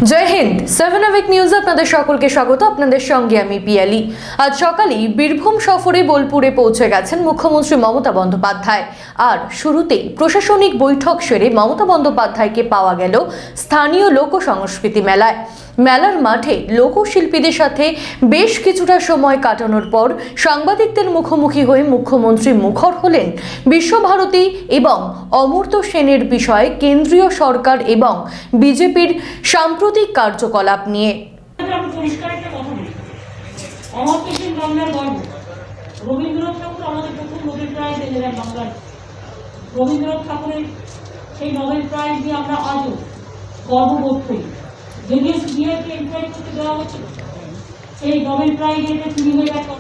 জয় Hind. 7 hour নিউজে আপনাদের সকলকে স্বাগত। আপনাদের সঙ্গে আমি পিয়ালি। আজ সকালেই বীরভূম সফরে বোলপুরে পৌঁছে গেছেন মুখ্যমন্ত্রী মমতা বন্দ্যোপাধ্যায়। আর শুরুতেই প্রশাসনিক বৈঠক সেরে মমতা বন্দ্যোপাধ্যায়কে পাওয়া গেল স্থানীয় লোক সংস্কৃতি মেলায়। মেলার মাঠে লোকশিল্পীদের সাথে বেশ কিছুটা সময় কাটানোর পর সাংবাদিকদের মুখোমুখি হয়ে মুখ্যমন্ত্রী মুখর হলেন বিশ্বভারতী এবং অমর্ত্য সেনের বিষয়ে কেন্দ্রীয় সরকার এবং বিজেপির সাম্প্রতিক কার্যকলাপ নিয়ে। অমর্ত্য সেন বাংলার গর্ব। রবীন্দ্রনাথ ঠাকুর আমাদের প্রথম নোবেল প্রাইজ এনেছেন বাংলার। রবীন্দ্রনাথ ঠাকুরের সেই নোবেল প্রাইজ দিয়ে আমরা আজও গর্ববোধ করি। যদিও সিনিয়রকে এনকোয়ারি করতে দেওয়া হচ্ছে, সেই নোবেল প্রাইজ এটা চুরি হয়ে যাওয়ার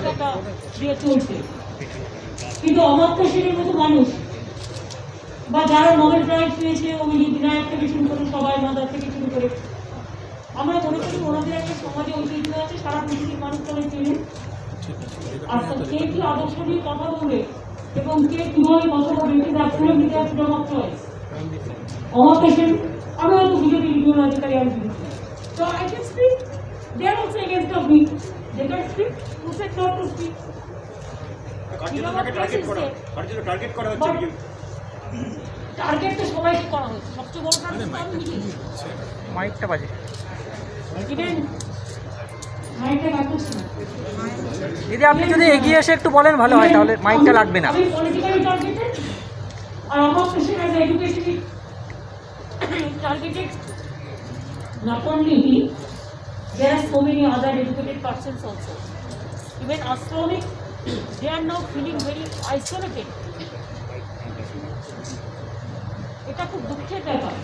একটা দিয়ে চলছে। কিন্তু অমর্ত্য সেনের মতো মানুষ বা যারা নোবেল প্রাইজ পেয়েছে, অমিনী বিনায়ক থেকে শুরু করে সবাই, মাদার থেকে শুরু করে, আমরা মনে করি ওনাদের একটা সমাজে ঐতিহ্য আছে, সারা পৃথিবীর মানুষ করে চেনে। আর কে কি আদর্শ নিয়ে কথা বলবে এবং কে কিভাবে কথা বলবে, কিন্তু আসলে media freedom of choice. Amartya Sen, আমি হয়তো বিজেপি রিভিউ অধিকারী, আমি BJP, so I can speak. They are also against of me. They can speak. Who said not to speak? Target তো সবাইকে করা হয়েছে। সবচেয়ে বড় টার্গেট মাইকটা বাজে। দিদি আপনি যদি এগিয়ে এসে একটু বলেন ভালো হয়, তাহলে মাইকটা লাগবে না। আমি পলিটিক্যালি টার্গেটেড, আর আমার পেশা as educationally targeted. Not only he, there are so many other educated persons also. Even astronomic, they are now feeling very isolated. এটা খুব দুঃখের ব্যাপার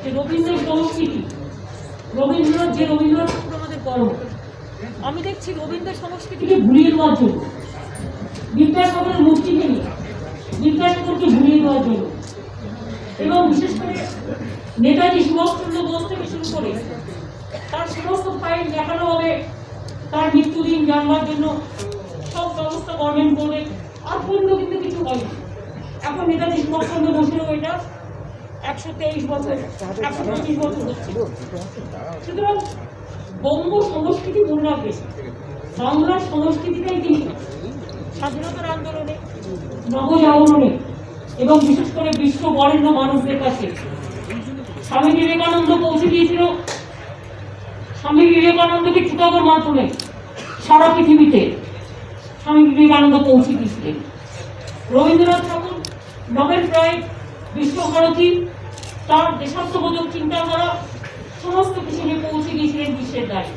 যে রবীন্দ্র সংস্কৃতি, রবীন্দ্রনাথ যে রবীন্দ্রনাথ ঠাকুর আমাদের গর্ব, আমি দেখছি রবীন্দ্র সংস্কৃতিকে ভুলিয়ে দেওয়ার জন্য, বিদ্যাসাগরের মূর্তিকে নিয়ে বিদ্যাসাগরকে ভুলিয়ে দেওয়ার জন্য, এবং বিশেষ করে নেতাজি সুভাষচন্দ্র বোস থেকে শুরু করে তার সমস্ত ফাইল দেখানো হবে, তার মৃত্যুদিন জানবার জন্য সব ব্যবস্থা গভর্নমেন্ট করবে। আর পর্যন্ত কিন্তু কিছু হয়নি। এখন নেতাজি সুভাষচন্দ্র বোসেরও এটা 123 বছর 125 বছর হচ্ছে। সুতরাং বঙ্গ সংস্কৃতি মনে রাখবে, বাংলার সংস্কৃতিটাই তিনি স্বাধীনতার আন্দোলনে, নবজাগরণে এবং বিশেষ করে বিশ্ব বরেণ্য মানুষদের কাছে স্বামী বিবেকানন্দ পৌঁছে দিয়েছিল। স্বামী বিবেকানন্দকে চিকাগোর মাধ্যমে সারা পৃথিবীতে স্বামী বিবেকানন্দ পৌঁছে দিয়েছিলেন। রবীন্দ্রনাথ ঠাকুর নোবেল প্রাইজ, বিশ্বভারতী তার দেশাত্মবোধক চিন্তাধারা সমস্ত কিছু নিয়ে পৌঁছে গিয়েছিলেন বিশ্বের দ্বারে।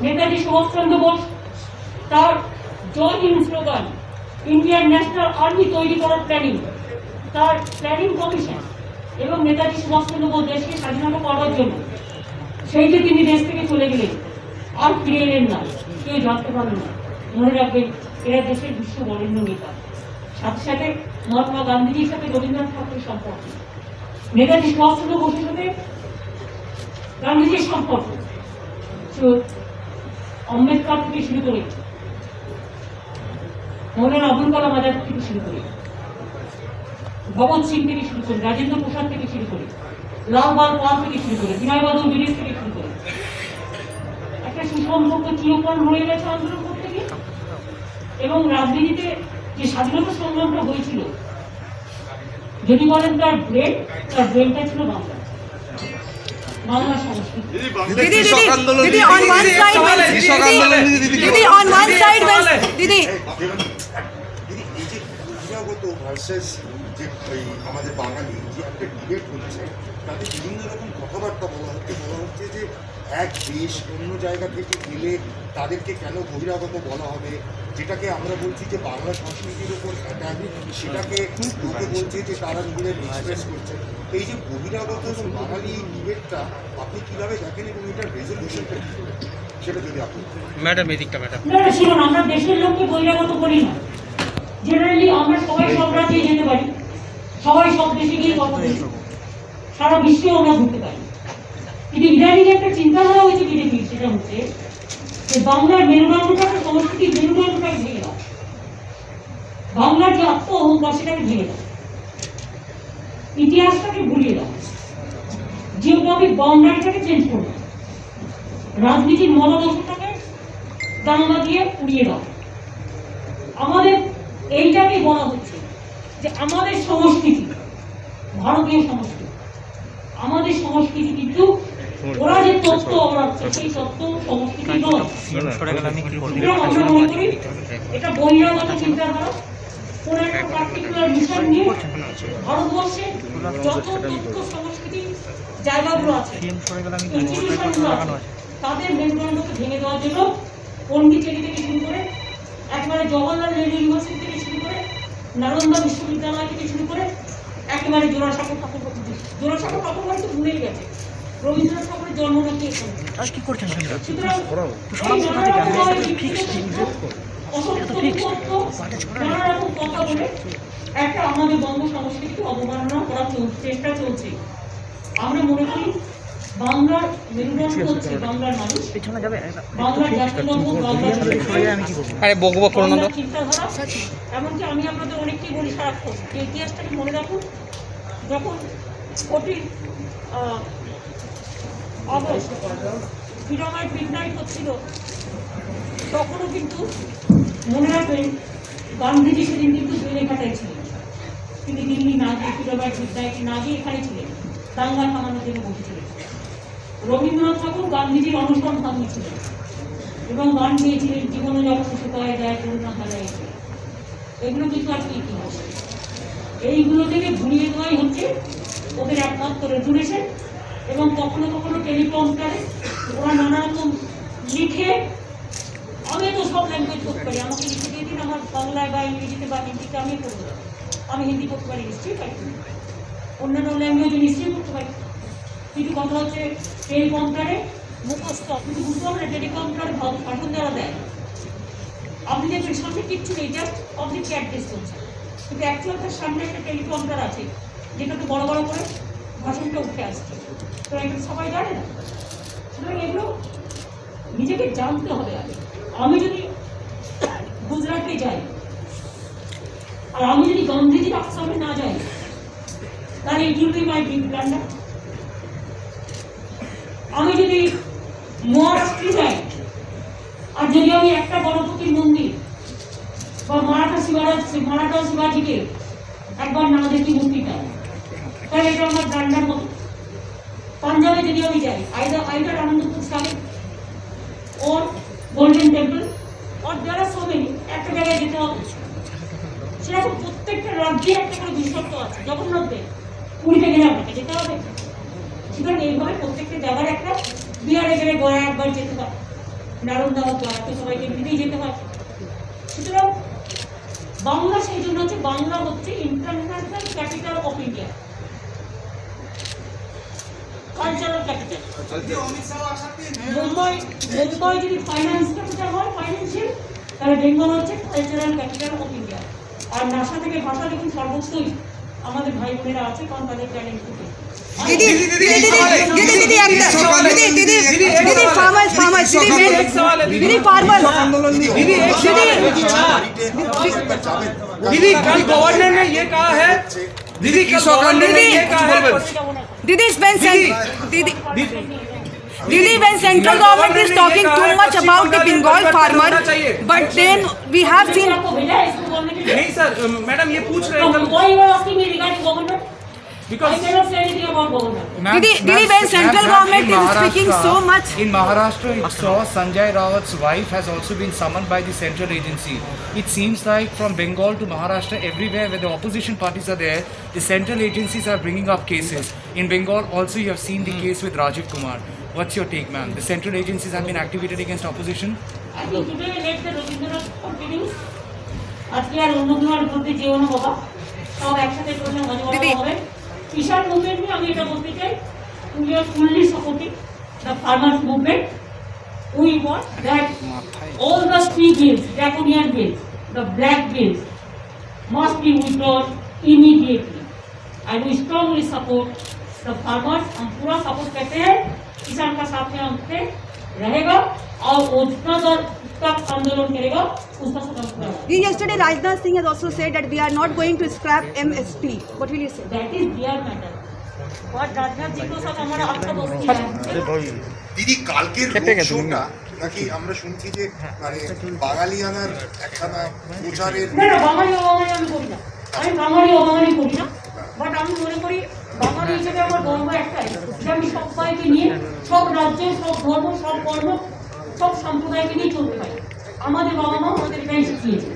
নেতাজি সুভাষচন্দ্র বোস তার Jai Hind slogan, Indian National Army তৈরি করার প্ল্যানিং, তার প্ল্যানিং কমিশন, এবং নেতাজি সুভাষচন্দ্র বোস দেশকে স্বাধীনতা করার জন্য সেই যে তিনি দেশ থেকে চলে গেলেন, আর ফিরে এলেন না, কেউ জানতে পারলেন না। মনে রাখবেন, এরা দেশের বিশ্ব বরেণ্য নেতা। সাথে সাথে মহাত্মা গান্ধীজির সাথে রবীন্দ্রনাথ ঠাকুরের সম্পর্ক, নেতাজি সুভাষচন্দ্র বোসের সাথে গান্ধীজির সম্পর্ক, আম্বেদকর থেকে শুরু করে মৌলানা আবুল কালাম আজাদ থেকে শুরু করে, ভগৎ সিং থেকে শুরু করে, রাজেন্দ্র প্রসাদ থেকে শুরু করে, লালবাল পাল থেকে শুরু করে, বিনয় বাদল বিদেশ থেকে শুরু করে একটা সুসম্পর্ক চিরকাল রয়ে গেছে আন্দোলন করতে গিয়ে। এবং রাজনীতিতে যে স্বাধীনতা সংগ্রামটা হয়েছিল, যদি বলেন তার ব্রেনটা ছিল বাংলা, বাংলা সংস্কৃতি। আমাদের বাঙালি যে একটা ডিবেট হচ্ছে, তাতে বিভিন্ন রকম কথাবার্তা বলা হচ্ছে যে এক দেশ অন্য জায়গা থেকে গেলে তাদেরকে কেন বহিরাগত বলা হবে, যেটাকে আমরা বলছি যে বাংলা সংস্কৃতির উপর অ্যাটাক, সেটাকে লোকে বলছে যে তারা নিজেদের এক্সপ্রেস করছে। এই যে বহিরাগত এবং বাঙালি ডিবেটটা আপনি কীভাবে দেখেন এবং এটার রেজলিউশনটা কী, সেটা যদি আপনি ম্যাডাম এদিকটা ম্যাডাম। শুনুন, আমরা দেশের লোককে বহিরাগত করি না। জেনারেলি আমরা সবাই সব রাজ্যে যেতে পারি, সবাই সব দেশে গিয়ে কথা বলি, সারা বিশ্বেও আমরা ঘুরতে পারি। কিন্তু ইদানিং একটা চিন্তাধারা হয়েছে বিজেপির, সেটা হচ্ছে যে বাংলার মেরুদণ্ডটাকে, সংস্কৃতির মেরুদণ্ডটাকে ভেঙে দাও, বাংলার যে আত্ম অহংকার সেটাকে ভেঙে দাও, ইতিহাসটাকে ভুলিয়ে দাও। জিওগ্রাফিক বাউন্ডারিটাকে চেঞ্জ করবে, রাজনীতির মদদশটাকে দাঙ্গা দিয়ে উড়িয়ে দাও। আমাদের এইটাকে বলা হচ্ছে যে আমাদের সংস্কৃতি, ভারতীয় সংস্কৃতি, আমাদের সংস্কৃতি কিন্তু ওরা যে তত্ত্ব অবরাচ্ছে সেই তত্ত্ব সংস্কৃতি নয়। আমরা মনে করি এটা বহিরাগত চিন্তাধারা, কোন একটা পার্টিকুলার মিশন নিয়ে ভারতবর্ষে যত তথ্য সংস্কৃতি জায়গাগুলো আছে, ইনস্টিটিউশনগুলো আছে, তাদের মেরুদণ্ডকে ভেঙে দেওয়ার জন্য পন্ডিচেরি থেকে শুরু করে একেবারে জওহরলাল নেহরু ইউনিভার্সিটি থেকে শুরু করে নালন্দা বিশ্ববিদ্যালয় থেকে শুরু করে একেবারে জোড়াসাঁকো ঠাকুর বাড়ি তো ভুলেই গেছে, রবীন্দ্রনাথ ঠাকুরের জন্মটা কি এখানে। সুতরাং নানা রকম কথা বলে একটা আমাদের বঙ্গ সংস্কৃতিকে অবমাননা করার চেষ্টা চলছে। আমরা মনে করি বাংলার মেরুদণ্ড হচ্ছে বাংলার মানুষ, বাংলার জাতীয়তাবোধ, বাংলার চিন্তাধারা। এমনকি আমি আপনাদের অনেককেই বলি সারাক্ষণ যে ইতিহাসটাকে মনে রাখুন। যখন 14 আগস্ট ফ্রিডম অ্যাট মিডনাইট হচ্ছিল, তখনও কিন্তু মনে রাখবেন গান্ধীজি সেদিন কিন্তু জেলে কাটাই ছিলেন। তিনি দিল্লি না গিয়ে ফ্রিডম অ্যাট মিডনাইট না গিয়ে এখানে ছিলেন, দাঙ্গা থামানোর জন্য বসেছিলেন। রবীন্দ্রনাথ ঠাকুর গান্ধীজির অনুসরণ থামিয়েছিলেন এবং গান গিয়েছিলেন, জীবনে যখন শুকায় যায় করুণা হারায়। এগুলো কিন্তু আজকে ইতিহাস। এইগুলো থেকে ভুলিয়ে দেওয়াই হচ্ছে ওদের একমাত্র রেজুলেশন। এবং কখনো কখনো টেলিপ্রম্পটারে ওরা নানা রকম লিখে, আমি তো সব ল্যাঙ্গুয়েজ করতে পারি, আমাকে লিখে দিয়ে দিন আমার বাংলায় বা ইংরেজিতে বা হিন্দিতে আমি করতে পারি। আমি হিন্দি করতে পারি নিশ্চয়ই পারি, অন্যান্য ল্যাঙ্গুয়েজে নিশ্চয়ই করতে পারি। কিন্তু কথা হচ্ছে টেলিপ্রম্পটারে মুখস্থ, আপনি তো বুঝতে পারবেন টেলিপ্রম্পটারে ভাষণ দেওয়া দেয়। আপনি দেখবেন সামনে কিচ্ছু নেই, জাস্ট অবজেক্ট অ্যাড্রেস করছে, কিন্তু অ্যাকচুয়াল তার সামনে একটা টেলিপ্রম্পটার আছে যেটাতে বড় বড় করে ভাষণটা উঠে আসছে। তো এগুলো সবাই জানে না। সুতরাং এগুলো নিজেকে জানতে হবে আগে। আমি যদি গুজরাটে যাই আর আমি যদি গান্ধীজির আশ্রমে না যাই, তাহলে it will be my big blunder. আমি যদি মহারাষ্ট্রে যাই আর যদি আমি একটা গণপতির মন্দির বা মারাঠা শিবাজিকে একবার না দেখি মূর্তিটা, তাহলে এটা আমার ব্লান্ডার মতো। পাঞ্জাবে যদি আমি যাই, আইদার আনন্দপুর সাহেব ওর গোল্ডেন টেম্পল ওর যারা সবেনি একটা জায়গায় যেতে হবে। সেরকম প্রত্যেকটা রাজ্যে একটা করে বিশেষত্ব আছে। জগন্নাথে পুরীতে গেলে আপনাকে যেতে হবে। সুতরাং এইভাবে প্রত্যেকটা জায়গার একটা, বিহারে গেলে গয়া একবার যেতে হয়, নালন্দা হোক গয়াতে সবাইকে এমনিতেই যেতে হয়। সুতরাং বাংলা সেই জন্য হচ্ছে, বাংলা হচ্ছে international capital of India, cultural capital. Mumbai যদি ফাইন্যান্স ক্যাপিটাল হয়, ফাইন্যান্সিয়াল, তাহলে বেঙ্গল হচ্ছে কালচারাল ক্যাপিটাল অফ ইন্ডিয়া। আর ভাষা থেকে ভাষা দেখুন সর্বত্রই আমাদের ভাই বোনেরা আছে, কারণ তাদের ট্যালেন্ট থাকে। दीदी कल गवर्नर ने ये कहा है, दीदी कल गवर्नर ने ये कहा है, Didi, when central government is talking too much about the Bengal farmer, but then we have seen. नहीं सर, मैडम ये पूछ रहे हैं because Didi, when central government is speaking so much. In Maharashtra, it saw Sanjay Rawat's wife has also been summoned by the central agency. It seems like from Bengal to Maharashtra, everywhere where the opposition parties are there, the central agencies are bringing up cases. In Bengal also you have seen the case with Rajiv Kumar. What's your take, ma'am? The central agencies have been activated against opposition? I think today let the Rabindranath continues. আজকে আর অন্যগুলোর মধ্যে যেও না বাবা, সব একসাথে করলে মজা হবে। কিষাণ মুভমেন্ট নিয়ে আমি এটা বলতে চাই, we are fully supporting the farmers movement. We want that all the 3 bills, draconian bills, the black bills, must be withdrawn immediately. And we strongly support the farmers. हम पूरा सपोर्ट करते हैं, किसान का साथ में हमसे रहेगा और वो जितना तक आंदोलन करेगा उसका खत्म करेगा। Yesterday, Rajnath Singh has also said that we are not going to scrap MSP. What will you say? That is their matter. আর রাজনাথ জিকেও সব আমার আত্মা বলছি দিদি কালকের শোটা নাকি আমরা শুনছি যে মানে বাঙালিয়ানার একখানা প্রচারের না না, বাঙালি অবাঙালি আমি করি না, আমি বাঙালি অবাঙালি করি না, বাট আমি মনে করি বাঙালি হিসেবে আমার গর্ব একটাই যে আমি সবাইকে নিয়ে, সব রাজ্য, সব ধর্ম, সব বর্ণ, সব সম্প্রদায়কে নিয়ে চলতে পারি। আমাদের বাবা মা আমাদের এটাই শিখিয়েছে।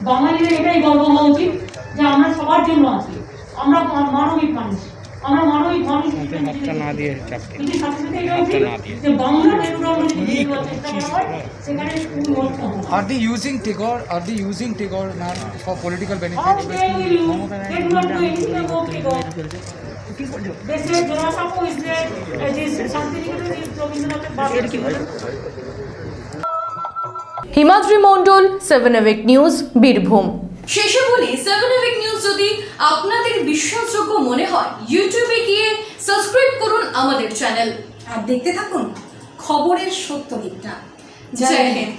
বাঙালিদের এটাই গর্ব হওয়া উচিত যে আমরা সবার জন্য আছি, আমরা মানবিক মানুষ, আমরা মানবিক মানুষ হিসেবে কিন্তু সাথে সাথে এটাও ঠিক যে বাংলা মেরুদণ্ড যদি তৈরি করার চেষ্টা করা হয় সেখানে পরিবর্তন হবে। Are they using Tagore? Are they using Tagore, ma'am, for political How benefit? dare you? They do not know anything about Tagore. They say Jorasapo is there, this Shantiniketan is Rabindranath Tagore. Himadri Mondal, 7 Avik news, Birbhum. শেষে বলি, 7 Avik news যদি আপনাদের বিশ্বাসযোগ্য মনে হয়, ইউটিউবে গিয়ে subscribe করুন আমাদের চ্যানেল আর দেখতে থাকুন খবরের সত্য দিকটা। জয় হিন্দ।